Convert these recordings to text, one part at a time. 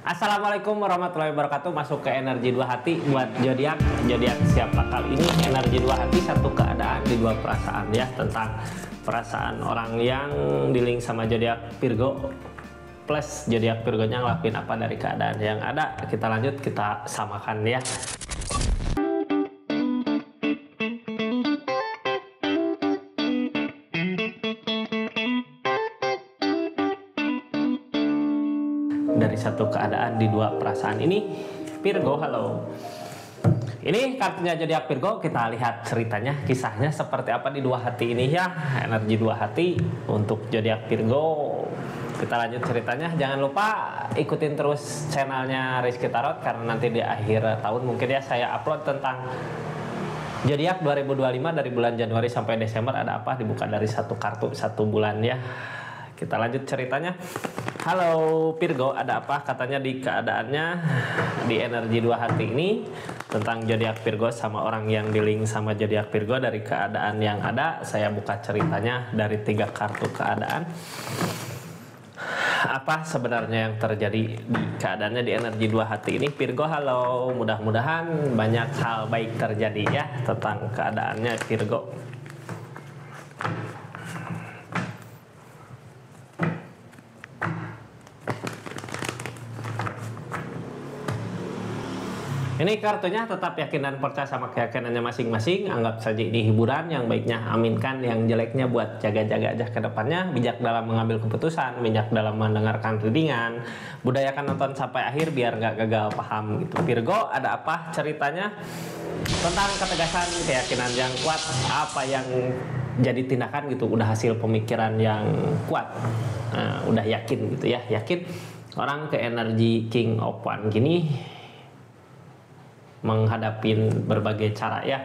Assalamualaikum warahmatullahi wabarakatuh. Masuk ke energi dua hati buat zodiak. Zodiak siapa kali ini? Energi dua hati, satu keadaan di dua perasaan ya, tentang perasaan orang yang di-link sama zodiak Virgo plus zodiak Virgonya ngelakuin apa dari keadaan yang ada. Kita lanjut, kita samakan ya. Dari satu keadaan di dua perasaan ini, Virgo, halo. Ini kartunya zodiak Virgo, kita lihat ceritanya, kisahnya seperti apa di dua hati ini ya. Energi dua hati untuk zodiak Virgo. Kita lanjut ceritanya. Jangan lupa ikutin terus channelnya Rizky Tarot, karena nanti di akhir tahun mungkin ya saya upload tentang zodiak 2025 dari bulan Januari sampai Desember ada apa, dibuka dari satu kartu satu bulan ya. Kita lanjut ceritanya. Halo Virgo, ada apa katanya di keadaannya di energi dua hati ini tentang zodiak Virgo sama orang yang di-link sama zodiak Virgo dari keadaan yang ada. Saya buka ceritanya dari 3 kartu keadaan. Apa sebenarnya yang terjadi di keadaannya di energi dua hati ini, Virgo, halo. Mudah-mudahan banyak hal baik terjadi ya tentang keadaannya Virgo. Ini kartunya tetap yakin dan percaya sama keyakinannya masing-masing. Anggap saja ini hiburan, yang baiknya aminkan, yang jeleknya buat jaga-jaga aja ke depannya. Bijak dalam mengambil keputusan, bijak dalam mendengarkan readingan. Budayakan nonton sampai akhir biar nggak gagal paham gitu. Virgo, ada apa ceritanya? Tentang ketegasan, keyakinan yang kuat, apa yang jadi tindakan gitu, udah hasil pemikiran yang kuat. Udah yakin gitu ya, yakin. Orang ke energi King of One gini menghadapi berbagai cara ya,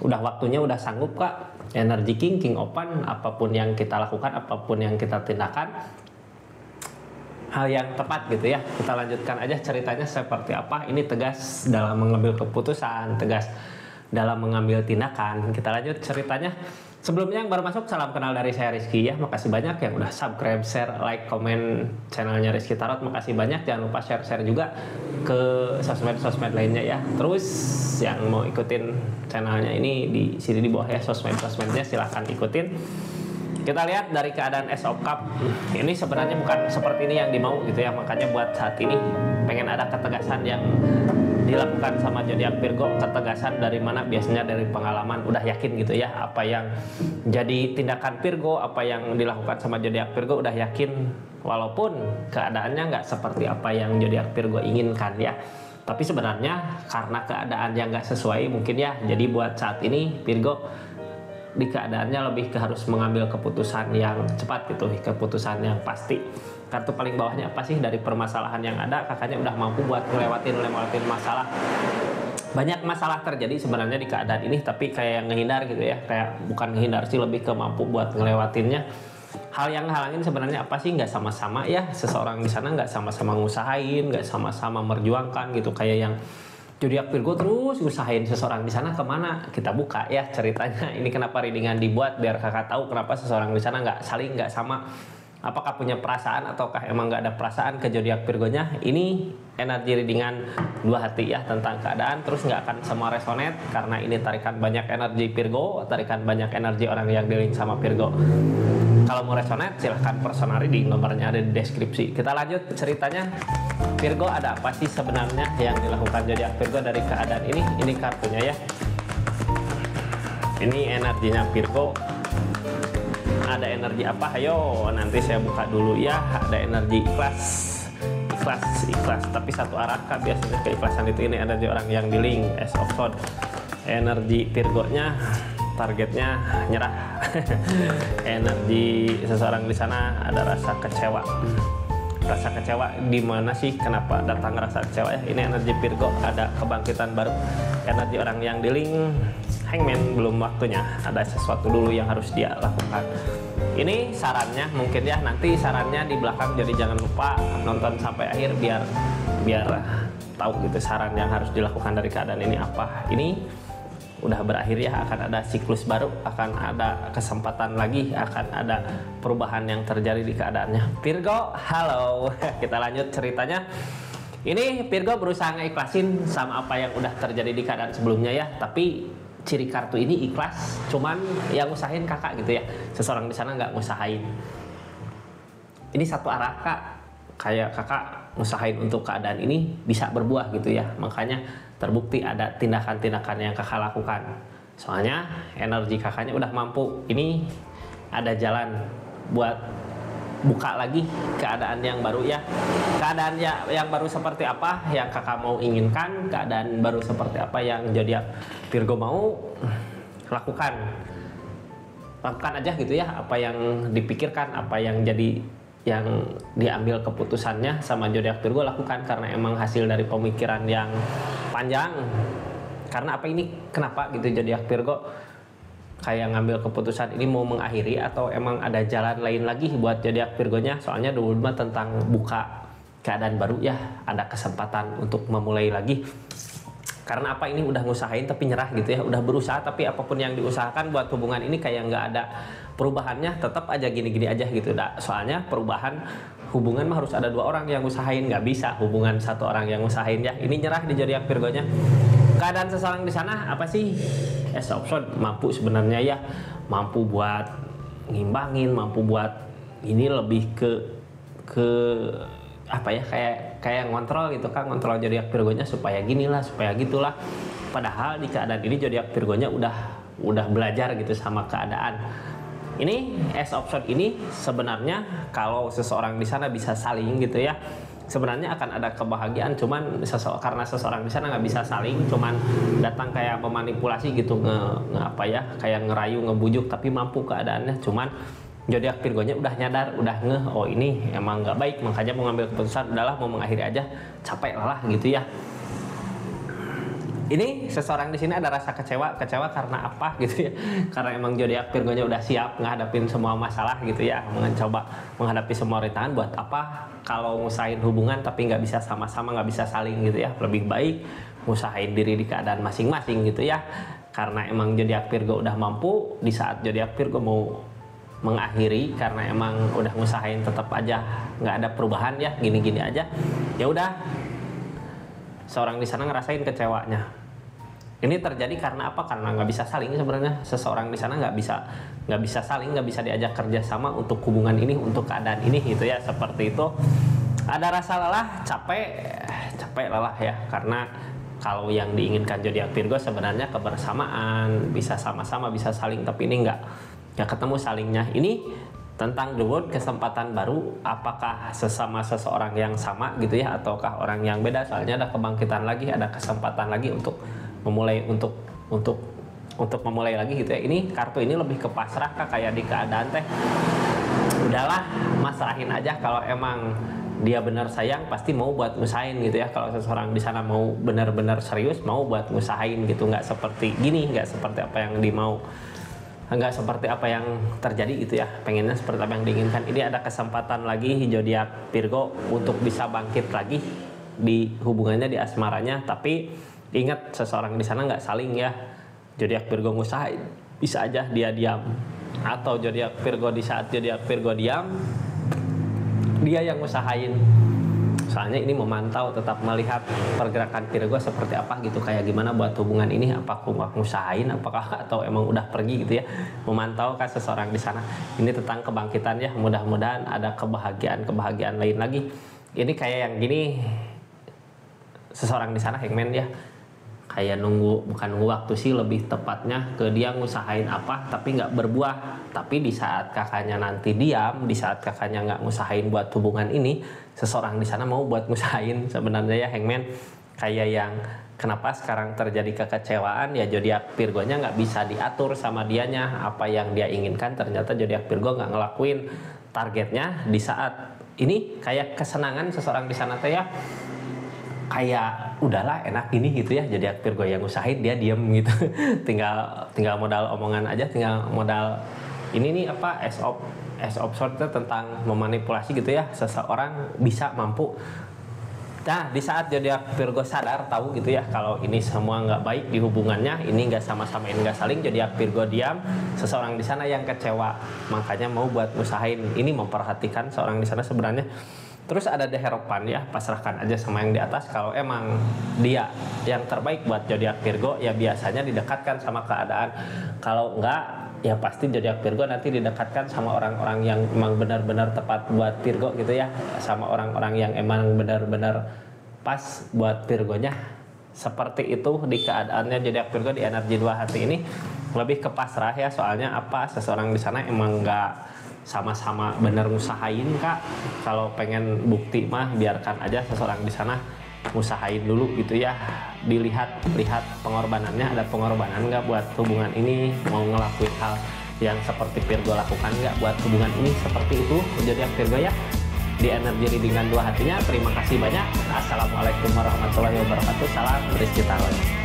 udah waktunya, udah sanggup kak. Energi King Open, apapun yang kita lakukan, apapun yang kita tindakan, hal yang tepat gitu ya. Kita lanjutkan aja ceritanya seperti apa. Ini tegas dalam mengambil keputusan, tegas dalam mengambil tindakan. Kita lanjut ceritanya. Sebelumnya yang baru masuk, salam kenal dari saya Rizky ya. Makasih banyak yang udah subscribe, share, like, komen channelnya Rizky Tarot. Makasih banyak. Jangan lupa share-share juga ke sosmed-sosmed lainnya ya. Terus yang mau ikutin channelnya ini di sini di bawah ya, sosmed-sosmednya silahkan ikutin. Kita lihat dari keadaan Ace of Cup. Ini sebenarnya bukan seperti ini yang dimau gitu ya. Makanya buat saat ini pengen ada ketegasan yang dilakukan sama zodiak Virgo. Ketegasan dari mana? Biasanya dari pengalaman, udah yakin gitu ya apa yang jadi tindakan Virgo, apa yang dilakukan sama zodiak Virgo, udah yakin walaupun keadaannya nggak seperti apa yang zodiak Virgo inginkan ya. Tapi sebenarnya karena keadaan yang nggak sesuai mungkin ya, jadi buat saat ini Virgo di keadaannya lebih ke harus mengambil keputusan yang cepat gitu, keputusan yang pasti. Kartu paling bawahnya apa sih dari permasalahan yang ada? Kakaknya udah mampu buat ngelewatin masalah. Banyak masalah terjadi sebenarnya di keadaan ini, tapi kayak ngehindar gitu ya, kayak bukan ngehindar sih, lebih ke mampu buat ngelewatinnya. Hal yang halangin sebenarnya apa sih? Nggak sama-sama ya, seseorang di sana nggak sama-sama ngusahain, nggak sama-sama merjuangkan gitu. Kayak yang zodiak Virgo terus usahain seseorang di sana kemana. Kita buka ya ceritanya. Ini kenapa readingan dibuat, biar kakak tahu kenapa seseorang di sana nggak sama. Apakah punya perasaan ataukah emang nggak ada perasaan ke zodiak Virgonya. Ini energi readingan dua hati ya tentang keadaan. Terus nggak akan semua resonate karena ini tarikan banyak energi Virgo, tarikan banyak energi orang yang di-link sama Virgo. Kalau mau resonate silahkan personal reading, nomornya ada di deskripsi. Kita lanjut ceritanya. Virgo, ada apa sih sebenarnya yang dilakukan zodiak Virgo dari keadaan ini? Ini kartunya ya. Ini energinya Virgo. Ada energi apa? Ayo nanti saya buka dulu ya. Ada energi ikhlas, tapi satu arah kak. Biasanya keikhlasan itu ini energi orang yang di-link Ace of Swords. Energi Virgonya targetnya nyerah. Energi seseorang di sana ada rasa kecewa. Rasa kecewa di mana sih? Kenapa datang rasa kecewa ya? Ini energi Virgo, ada kebangkitan baru. Energi orang yang di-link Hangman, belum waktunya. Ada sesuatu dulu yang harus dia lakukan. Ini sarannya mungkin ya, nanti sarannya di belakang, jadi jangan lupa nonton sampai akhir biar tahu gitu saran yang harus dilakukan dari keadaan ini apa. Ini udah berakhir ya, akan ada siklus baru, akan ada kesempatan lagi, akan ada perubahan yang terjadi di keadaannya. Virgo, halo. Kita lanjut ceritanya. Ini Virgo berusaha ngeikhlasin sama apa yang udah terjadi di keadaan sebelumnya ya, tapi ciri kartu ini ikhlas, cuman yang ngusahain kakak gitu ya. Seseorang di sana nggak ngusahain. Ini satu arah kak, kayak kakak ngusahain untuk keadaan ini bisa berbuah gitu ya. Makanya terbukti ada tindakan-tindakan yang kakak lakukan. Soalnya energi kakaknya udah mampu. Ini ada jalan buat buka lagi keadaan yang baru ya. Keadaan yang baru seperti apa yang kakak mau inginkan, keadaan baru seperti apa yang zodiak Virgo mau lakukan aja gitu ya, apa yang dipikirkan, apa yang jadi yang diambil keputusannya sama zodiak Virgo lakukan, karena emang hasil dari pemikiran yang panjang. Karena apa ini kenapa gitu zodiak Virgo kayak ngambil keputusan ini mau mengakhiri atau emang ada jalan lain lagi buat zodiak Virgonya. Soalnya dulu mah tentang buka keadaan baru ya, ada kesempatan untuk memulai lagi. Karena apa ini udah ngusahain tapi nyerah gitu ya, udah berusaha tapi apapun yang diusahakan buat hubungan ini kayak nggak ada perubahannya, tetap aja gini-gini aja gitu. Soalnya perubahan hubungan mah harus ada dua orang yang usahain, nggak bisa hubungan satu orang yang usahain ya. Ini nyerah di zodiak Virgonya. Keadaan seseorang di sana apa sih? Of Swords mampu sebenarnya ya, mampu buat ngimbangin, mampu buat ini lebih ke apa ya, kayak ngontrol gitu kan, ngontrol zodiak Virgonya supaya ginilah, supaya gitulah. Padahal di keadaan ini zodiak Virgonya udah belajar gitu sama keadaan. Ini Ace of Swords ini sebenarnya kalau seseorang di sana bisa saling gitu ya, sebenarnya akan ada kebahagiaan, cuman karena seseorang di sana nggak bisa saling, cuman datang kayak memanipulasi gitu, apa ya, kayak ngerayu, ngebujuk, tapi mampu keadaannya. Cuman zodiak Virgonya udah nyadar, udah oh ini emang nggak baik, makanya mau ngambil keputusan, udahlah mau mengakhiri aja, capek lah gitu ya. Ini seseorang di sini ada rasa kecewa karena apa gitu ya? Karena emang zodiak Virgonya udah siap ngadapin semua masalah gitu ya, mencoba menghadapi semua rintangan. Buat apa kalau ngusahain hubungan tapi nggak bisa sama-sama, nggak bisa saling gitu ya? Lebih baik ngusahain diri di keadaan masing-masing gitu ya. Karena emang zodiak Virgo udah mampu, di saat zodiak Virgo mau mengakhiri karena emang udah ngusahain tetap aja nggak ada perubahan ya, gini-gini aja, ya udah seorang di sana ngerasain kecewanya. Ini terjadi karena apa? Karena nggak bisa saling sebenarnya. Seseorang di sana nggak bisa saling, nggak bisa diajak kerjasama untuk hubungan ini, untuk keadaan ini gitu ya, seperti itu. Ada rasa lelah, capek lelah ya, karena kalau yang diinginkan zodiak Virgo sebenarnya kebersamaan, bisa sama-sama, bisa saling, tapi ini nggak ketemu salingnya. Ini tentang the world, kesempatan baru, apakah sesama seseorang yang sama gitu ya, ataukah orang yang beda. Soalnya ada kebangkitan lagi, ada kesempatan lagi untuk memulai, untuk memulai lagi gitu ya. Ini kartu ini lebih ke pasrah kak, kayak di keadaan teh udahlah masrahin aja. Kalau emang dia benar sayang pasti mau buat ngusahain gitu ya. Kalau seseorang di sana mau benar-benar serius, mau buat ngusahain gitu, nggak seperti gini, nggak seperti apa yang dimau, nggak seperti apa yang terjadi gitu ya, pengennya seperti apa yang diinginkan. Ini ada kesempatan lagi zodiak Virgo untuk bisa bangkit lagi di hubungannya, di asmaranya. Tapi ingat, seseorang di sana nggak saling ya. Zodiak Virgo ngusahain, bisa aja dia diam, atau zodiak Virgo di saat zodiak Virgo diam, dia yang ngusahain. Soalnya ini memantau, tetap melihat pergerakan Virgo seperti apa gitu, kayak gimana buat hubungan ini, apakah ngusahain, apakah atau emang udah pergi gitu ya. Memantau kan seseorang di sana. Ini tentang kebangkitan ya, mudah-mudahan ada kebahagiaan lain lagi. Ini kayak yang gini, seseorang di sana Hangman ya, kayak bukan nunggu waktu sih, lebih tepatnya ke dia ngusahain apa tapi nggak berbuah. Tapi di saat kakaknya nanti diam, di saat kakaknya nggak ngusahain buat hubungan ini, seseorang di sana mau buat ngusahain sebenarnya ya Hangman. Kayak yang kenapa sekarang terjadi kekecewaan ya, zodiak Virgonya nggak bisa diatur sama dianya, apa yang dia inginkan ternyata zodiak Virgo nggak ngelakuin targetnya. Di saat ini kayak kesenangan seseorang di sana teh ya, kayak udahlah enak gini gitu ya, jadi Virgo yang usahain, dia diem gitu. tinggal modal omongan aja, tinggal modal ini nih apa, Ace of Swords tentang memanipulasi gitu ya, seseorang bisa mampu. Nah di saat zodiak Virgo sadar, tahu gitu ya kalau ini semua nggak baik di hubungannya, ini nggak sama-sama, ini nggak saling, zodiak Virgo diam, seseorang di sana yang kecewa, makanya mau buat usahain. Ini memperhatikan seorang di sana sebenarnya Terus ada Deheropan ya, pasrahkan aja sama yang di atas. Kalau emang dia yang terbaik buat zodiak Virgo, ya biasanya didekatkan sama keadaan. Kalau enggak, ya pasti zodiak Virgo nanti didekatkan sama orang-orang yang emang benar-benar tepat buat Virgo gitu ya, sama orang-orang yang emang benar-benar pas buat Virgonya. Seperti itu di keadaannya zodiak Virgo di energi dua hati ini, lebih ke pasrah ya. Soalnya apa, seseorang di sana emang enggak sama-sama bener ngusahain kak. Kalau pengen bukti mah biarkan aja seseorang di sana ngusahain dulu gitu ya. Lihat pengorbanannya, ada pengorbanan nggak buat hubungan ini, mau ngelakuin hal yang seperti Virgo lakukan nggak buat hubungan ini. Seperti itu zodiak Virgo ya di energi readingan dua hatinya. Terima kasih banyak. Assalamualaikum warahmatullahi wabarakatuh. Salam Rizky Tarwan.